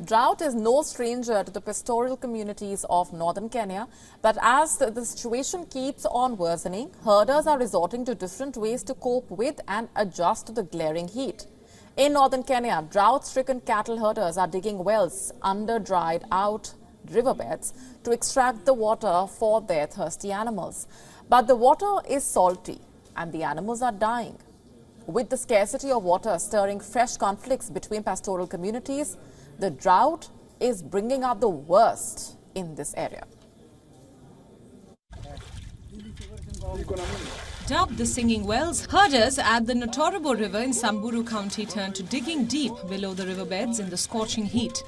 Drought is no stranger to the pastoral communities of northern Kenya, but as the situation keeps on worsening, herders are resorting to different ways to cope with and adjust to the glaring heat. In northern Kenya, drought-stricken cattle herders are digging wells under dried-out riverbeds to extract the water for their thirsty animals. But the water is salty and the animals are dying. With the scarcity of water stirring fresh conflicts between pastoral communities, the drought is bringing out the worst in this area. Dubbed the Singing Wells, herders at the Notorabo River in Samburu County turned to digging deep below the riverbeds in the scorching heat,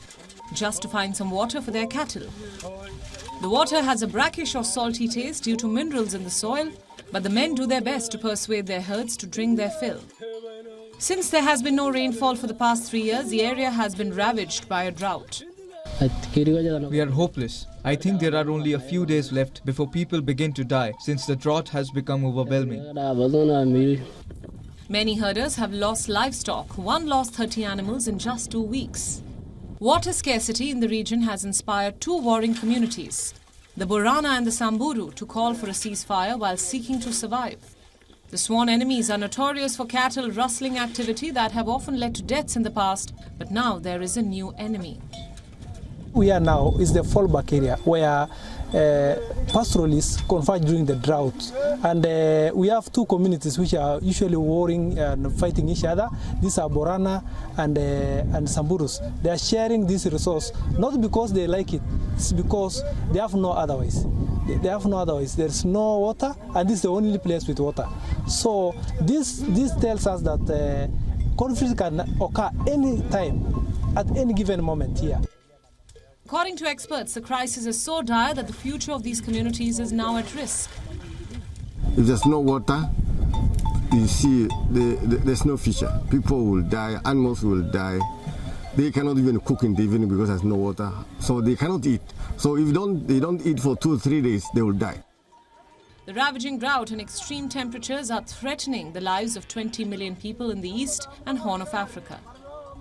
just to find some water for their cattle. The water has a brackish or salty taste due to minerals in the soil, but the men do their best to persuade their herds to drink their fill. Since there has been no rainfall for the past 3 years, the area has been ravaged by a drought. We are hopeless. I think there are only a few days left before people begin to die since the drought has become overwhelming. Many herders have lost livestock. One lost 30 animals in just 2 weeks. Water scarcity in the region has inspired two warring communities, the Borana and the Samburu, to call for a ceasefire while seeking to survive. The sworn enemies are notorious for cattle rustling activity that have often led to deaths in the past, but now there is a new enemy. We are now is the fallback area where pastoralists converge during the drought, and we have two communities which are usually warring and fighting each other. These are Borana and Samburus. They are sharing this resource not because they like it, it's because they have no otherwise. They have no otherwise. There's no water, and this is the only place with water. So this tells us that conflict can occur any time, at any given moment here. According to experts, the crisis is so dire that the future of these communities is now at risk. If there's no water, you see there's no future. People will die, animals will die. They cannot even cook in the evening because there's no water. So they cannot eat. So if they don't eat for 2 or 3 days, they will die. The ravaging drought and extreme temperatures are threatening the lives of 20 million people in the East and Horn of Africa.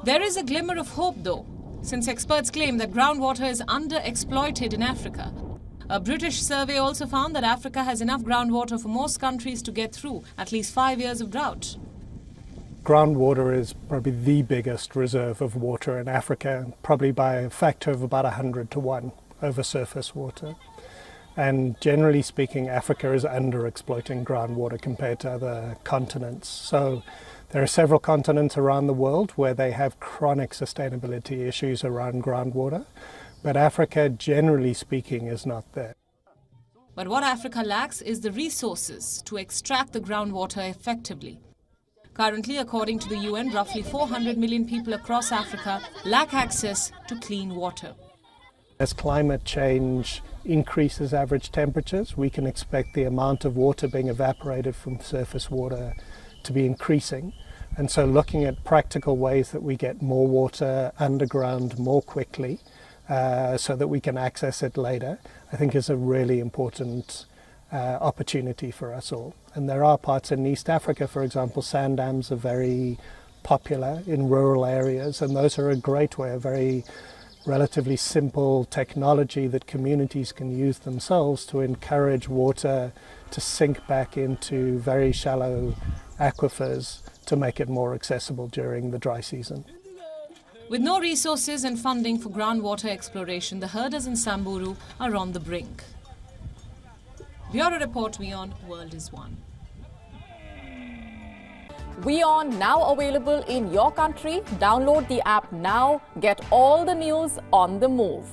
There is a glimmer of hope, though, since experts claim that groundwater is underexploited in Africa. A British survey also found that Africa has enough groundwater for most countries to get through at least 5 years of drought. Groundwater is probably the biggest reserve of water in Africa, probably by a factor of about 100 to 1 over surface water. And generally speaking, Africa is underexploiting groundwater compared to other continents. So there are several continents around the world where they have chronic sustainability issues around groundwater, but Africa, generally speaking, is not there. But what Africa lacks is the resources to extract the groundwater effectively. Currently, according to the UN, roughly 400 million people across Africa lack access to clean water. As climate change increases average temperatures, we can expect the amount of water being evaporated from surface water to be increasing. And so looking at practical ways that we get more water underground more quickly so that we can access it later, I think is a really important opportunity for us all. And there are parts in East Africa, for example, sand dams are very popular in rural areas, and those are a great way, a very relatively simple technology that communities can use themselves to encourage water to sink back into very shallow aquifers to make it more accessible during the dry season. With no resources and funding for groundwater exploration, the herders in Samburu are on the brink. Bureau Report, WION, World is One. WION now available in your country. Download the app now. Get all the news on the move.